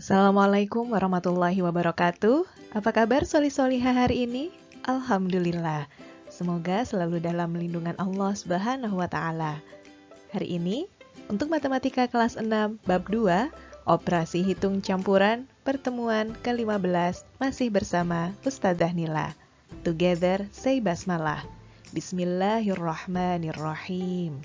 Assalamualaikum warahmatullahi wabarakatuh. Apa kabar soli-solihah hari ini? Alhamdulillah. Semoga selalu dalam lindungan Allah Subhanahu wa taala. Hari ini untuk matematika kelas 6 bab 2, operasi hitung campuran, pertemuan ke-15 masih bersama Ustazah Nila. Together say basmalah. Bismillahirrahmanirrahim.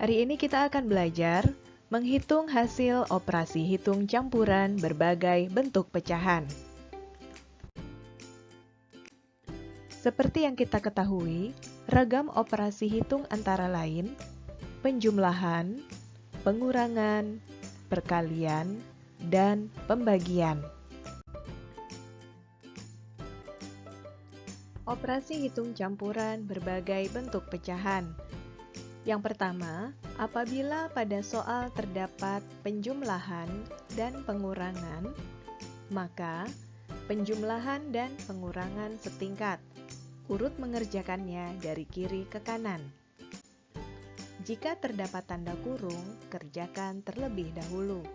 Hari ini kita akan belajar menghitung hasil operasi hitung campuran berbagai bentuk pecahan. Seperti yang kita ketahui, ragam operasi hitung antara lain penjumlahan, pengurangan, perkalian, dan pembagian. Operasi hitung campuran berbagai bentuk pecahan. Yang pertama, apabila pada soal terdapat penjumlahan dan pengurangan, maka penjumlahan dan pengurangan setingkat. Urut mengerjakannya dari kiri ke kanan. Jika terdapat tanda kurung, kerjakan terlebih dahulu.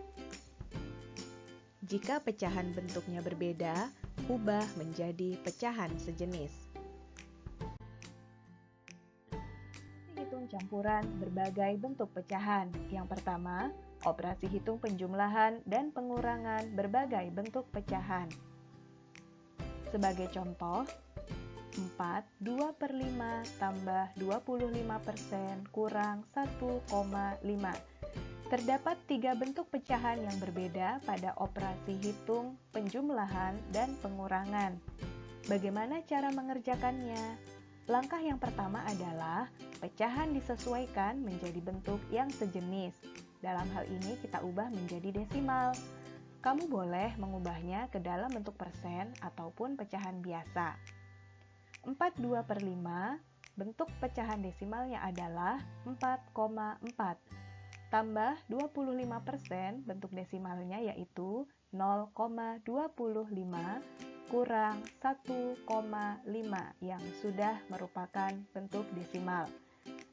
Jika pecahan bentuknya berbeda, ubah menjadi pecahan sejenis. Hitung campuran berbagai bentuk pecahan. Yang pertama, operasi hitung penjumlahan dan pengurangan berbagai bentuk pecahan. Sebagai contoh, 4, 2/5 tambah 25% kurang 1,5. Terdapat 3 bentuk pecahan yang berbeda pada operasi hitung penjumlahan dan pengurangan. Bagaimana cara mengerjakannya? Langkah yang pertama adalah pecahan disesuaikan menjadi bentuk yang sejenis. Dalam hal ini kita ubah menjadi desimal. Kamu boleh mengubahnya ke dalam bentuk persen ataupun pecahan biasa. 4/2/5, bentuk pecahan desimalnya adalah 4,4. Tambah 25%, bentuk desimalnya yaitu 0,25 kurang 1,5 yang sudah merupakan bentuk desimal.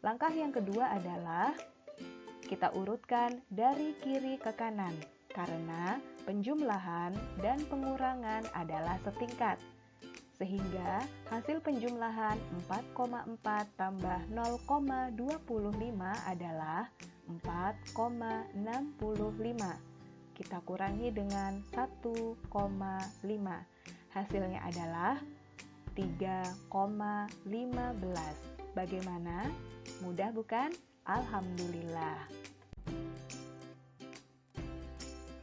Langkah yang kedua adalah kita urutkan dari kiri ke kanan karena penjumlahan dan pengurangan adalah setingkat. Sehingga hasil penjumlahan 4,4 tambah 0,25 adalah 4,65. Kita kurangi dengan 1,5. Hasilnya adalah 3,15. Bagaimana? Mudah bukan? Alhamdulillah.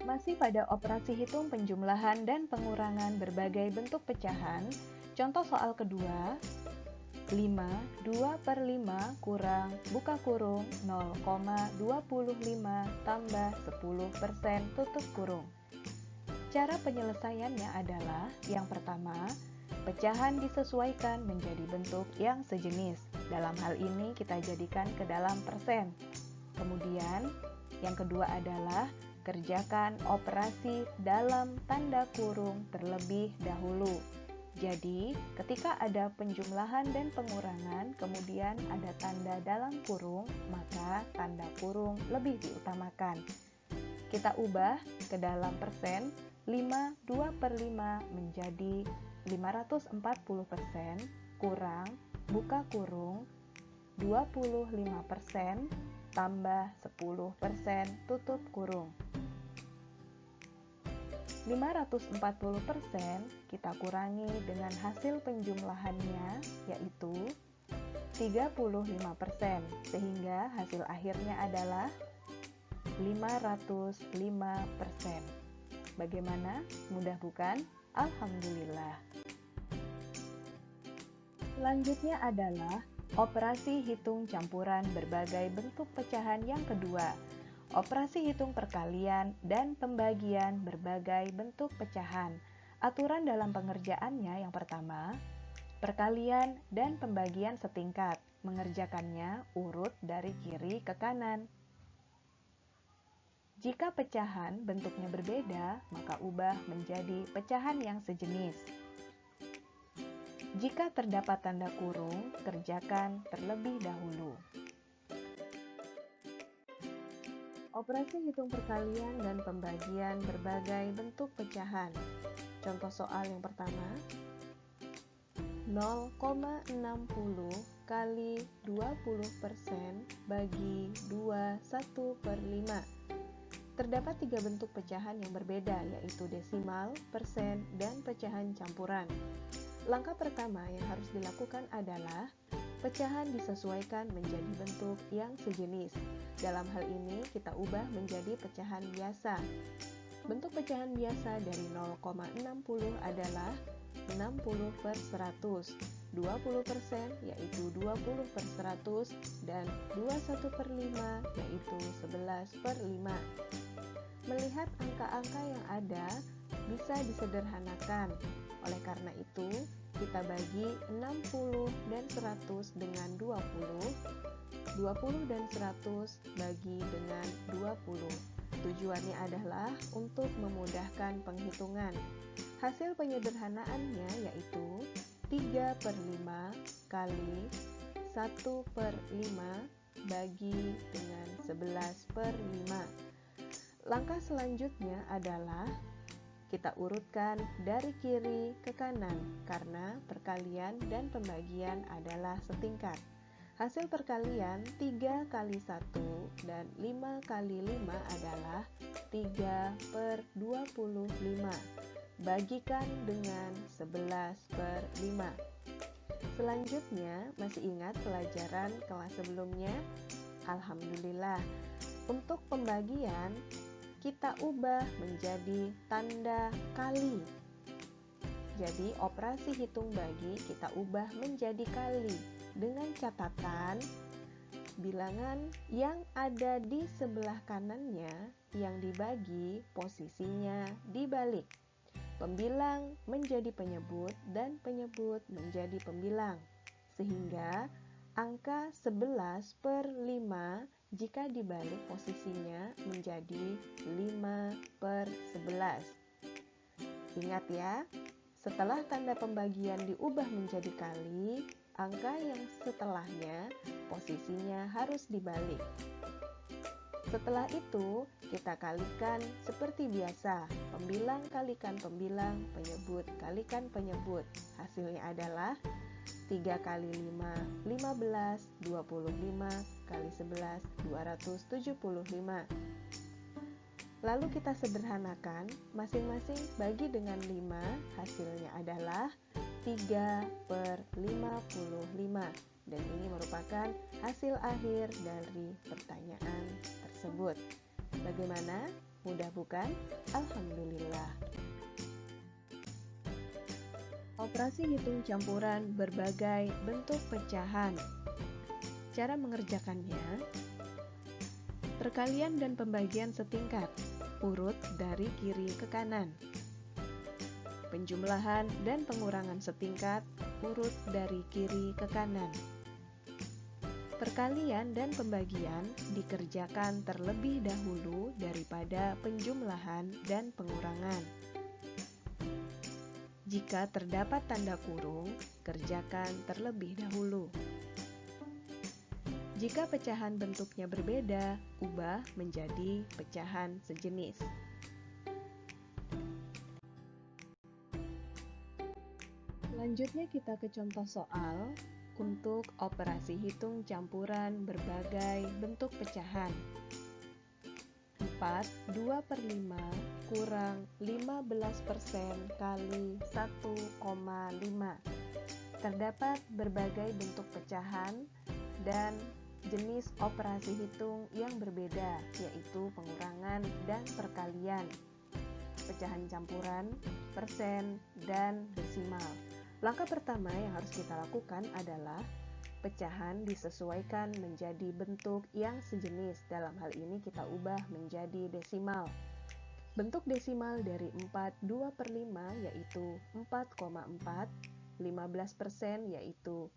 Masih pada operasi hitung penjumlahan dan pengurangan berbagai bentuk pecahan, contoh soal kedua, 5, 2/5 kurang, buka kurung, 0,25 tambah 10% tutup kurung. Cara penyelesaiannya adalah, yang pertama, pecahan disesuaikan menjadi bentuk yang sejenis. Dalam hal ini kita jadikan ke dalam persen. Kemudian, yang kedua adalah kerjakan operasi dalam tanda kurung terlebih dahulu. Jadi, ketika ada penjumlahan dan pengurangan, kemudian ada tanda dalam kurung, maka tanda kurung lebih diutamakan. Kita ubah ke dalam persen, 5, 2/5 menjadi 540% kurang, buka kurung, 25% tambah 10% tutup kurung. 540% kita kurangi dengan hasil penjumlahannya yaitu 35%, sehingga hasil akhirnya adalah 505%. Bagaimana? Mudah bukan? Alhamdulillah. Selanjutnya adalah operasi hitung campuran berbagai bentuk pecahan yang kedua. Operasi hitung perkalian dan pembagian berbagai bentuk pecahan. Aturan dalam pengerjaannya yang pertama, perkalian dan pembagian setingkat. Mengerjakannya urut dari kiri ke kanan. Jika pecahan bentuknya berbeda, maka ubah menjadi pecahan yang sejenis. Jika terdapat tanda kurung, kerjakan terlebih dahulu. Operasi hitung perkalian dan pembagian berbagai bentuk pecahan. Contoh soal yang pertama, 0,60 kali 20% bagi 21/5. Terdapat 3 bentuk pecahan yang berbeda, yaitu desimal, persen, dan pecahan campuran. Langkah pertama yang harus dilakukan adalah pecahan disesuaikan menjadi bentuk yang sejenis. Dalam hal ini, kita ubah menjadi pecahan biasa. Bentuk pecahan biasa dari 0,60 adalah 60/100, 20% yaitu 20/100, dan 21/5 yaitu 11/5. Melihat angka-angka yang ada bisa disederhanakan. Oleh karena itu, kita bagi 60 dan 100 dengan 20, 20 dan 100 bagi dengan 20. Tujuannya adalah untuk memudahkan penghitungan. Hasil penyederhanaannya yaitu 3/5 kali 1/5 bagi dengan 11/5. Langkah selanjutnya adalah kita urutkan dari kiri ke kanan karena perkalian dan pembagian adalah setingkat. Hasil perkalian 3 kali 1 dan 5 kali 5 adalah 3/25. Bagikan dengan 11/5. Selanjutnya, masih ingat pelajaran kelas sebelumnya? Alhamdulillah. Untuk pembagian, kita ubah menjadi tanda kali. Jadi, operasi hitung bagi kita ubah menjadi kali dengan catatan bilangan yang ada di sebelah kanannya yang dibagi posisinya dibalik. Pembilang menjadi penyebut dan penyebut menjadi pembilang. Sehingga angka 11/5 jika dibalik posisinya menjadi 5/11. Ingat ya, setelah tanda pembagian diubah menjadi kali, angka yang setelahnya posisinya harus dibalik. Setelah itu, kita kalikan seperti biasa, pembilang kalikan pembilang, penyebut kalikan penyebut. Hasilnya adalah 3 kali 5, 15, 25 kali 11, 275. Lalu kita sederhanakan, masing-masing bagi dengan 5, hasilnya adalah 3/55. Dan ini merupakan hasil akhir dari pertanyaan tersebut. Bagaimana? Mudah bukan? Alhamdulillah. Operasi hitung campuran berbagai bentuk pecahan. Cara mengerjakannya, perkalian dan pembagian setingkat, urut dari kiri ke kanan. Penjumlahan dan pengurangan setingkat, urut dari kiri ke kanan. Perkalian dan pembagian dikerjakan terlebih dahulu daripada penjumlahan dan pengurangan. Jika terdapat tanda kurung, kerjakan terlebih dahulu. Jika pecahan bentuknya berbeda, ubah menjadi pecahan sejenis. Selanjutnya kita ke contoh soal untuk operasi hitung campuran berbagai bentuk pecahan. 2/5 kurang 15% kali 1,5. Terdapat berbagai bentuk pecahan dan jenis operasi hitung yang berbeda, yaitu pengurangan dan perkalian, pecahan campuran, persen, dan desimal. Langkah pertama yang harus kita lakukan adalah pecahan disesuaikan menjadi bentuk yang sejenis. Dalam hal ini kita ubah menjadi desimal. Bentuk desimal dari 4/2/5 yaitu 4,4, 15% yaitu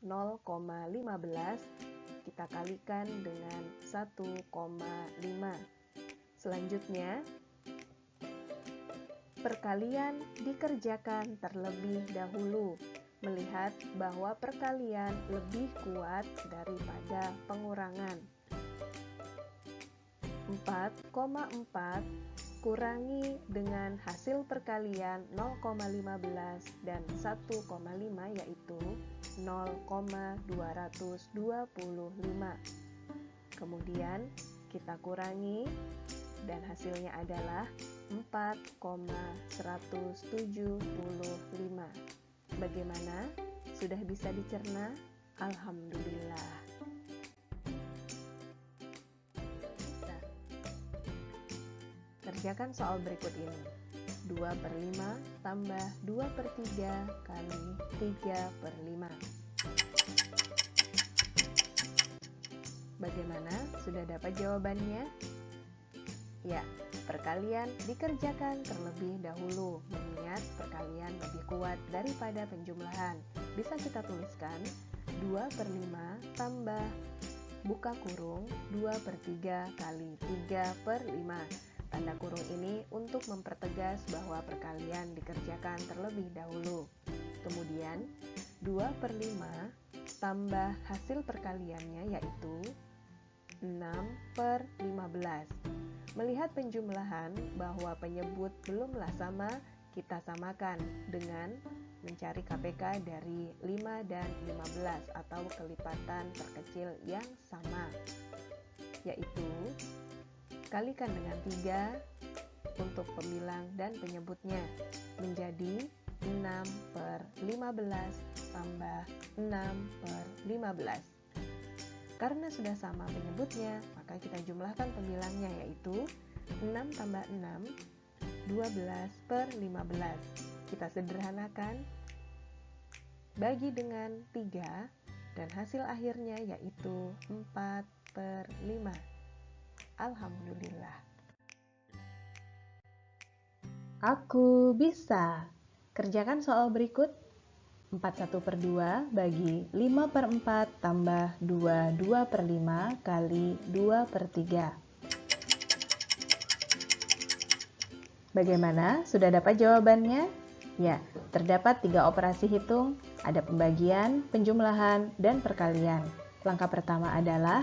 0,15, kita kalikan dengan 1,5. Selanjutnya, perkalian dikerjakan terlebih dahulu. melihat bahwa perkalian lebih kuat daripada pengurangan. 4,4 kurangi dengan hasil perkalian 0,15 dan 1,5 yaitu 0,225. Kemudian kita kurangi dan hasilnya adalah 4,175. Bagaimana? Sudah bisa dicerna? Alhamdulillah. Kerjakan soal berikut ini. 2/5 tambah 2/3 kali 3/5. Bagaimana? Sudah dapat jawabannya? Ya, perkalian dikerjakan terlebih dahulu, mengingat perkalian lebih kuat daripada penjumlahan. Bisa kita tuliskan 2/5 tambah buka kurung 2/3 kali 3/5. Tanda kurung ini untuk mempertegas bahwa perkalian dikerjakan terlebih dahulu. Kemudian 2/5 tambah hasil perkaliannya yaitu 6/15. Melihat penjumlahan bahwa penyebut belumlah sama, kita samakan dengan mencari KPK dari 5 dan 15 atau kelipatan terkecil yang sama, yaitu kalikan dengan 3 untuk pembilang dan penyebutnya menjadi 6/15 tambah 6/15. Karena sudah sama penyebutnya, maka kita jumlahkan pembilangnya yaitu 6 tambah 6, 12/15. Kita sederhanakan, bagi dengan 3, dan hasil akhirnya yaitu 4/5. Alhamdulillah. Aku bisa. Kerjakan soal berikut. 41/2 bagi 5/4 tambah 2/5 kali 2/3. Bagaimana? Sudah dapat jawabannya? Ya, terdapat 3 operasi hitung, ada pembagian, penjumlahan, dan perkalian. Langkah pertama adalah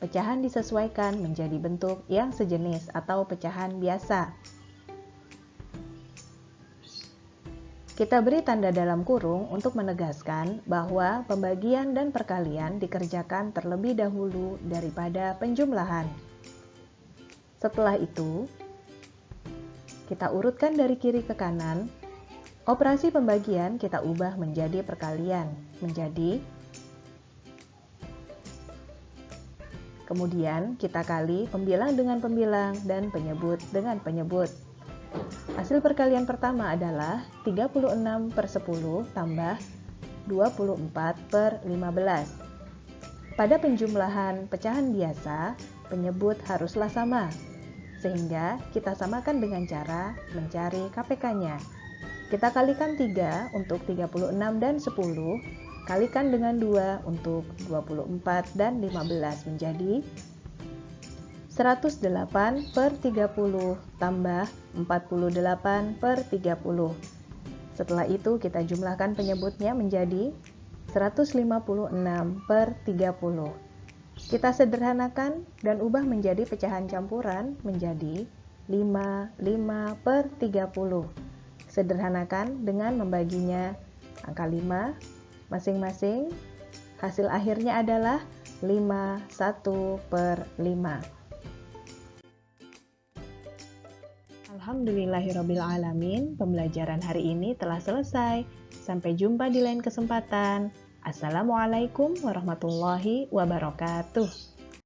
pecahan disesuaikan menjadi bentuk yang sejenis atau pecahan biasa. Kita beri tanda dalam kurung untuk menegaskan bahwa pembagian dan perkalian dikerjakan terlebih dahulu daripada penjumlahan. Setelah itu, kita urutkan dari kiri ke kanan. Operasi pembagian kita ubah menjadi perkalian, menjadi. Kemudian kita kali pembilang dengan pembilang dan penyebut dengan penyebut. Hasil perkalian pertama adalah 36/10 tambah 24/15. Pada penjumlahan pecahan biasa, penyebut haruslah sama, sehingga kita samakan dengan cara mencari KPK-nya. Kita kalikan 3 untuk 36 dan 10, kalikan dengan 2 untuk 24 dan 15 menjadi 108/30 tambah 48/30. Setelah itu kita jumlahkan penyebutnya menjadi 156/30. Kita sederhanakan dan ubah menjadi pecahan campuran menjadi 5/30. Sederhanakan dengan membaginya angka 5 masing-masing. Hasil akhirnya adalah 51/5. Alhamdulillahirrabbilalamin, pembelajaran hari ini telah selesai. Sampai jumpa di lain kesempatan. Assalamualaikum warahmatullahi wabarakatuh.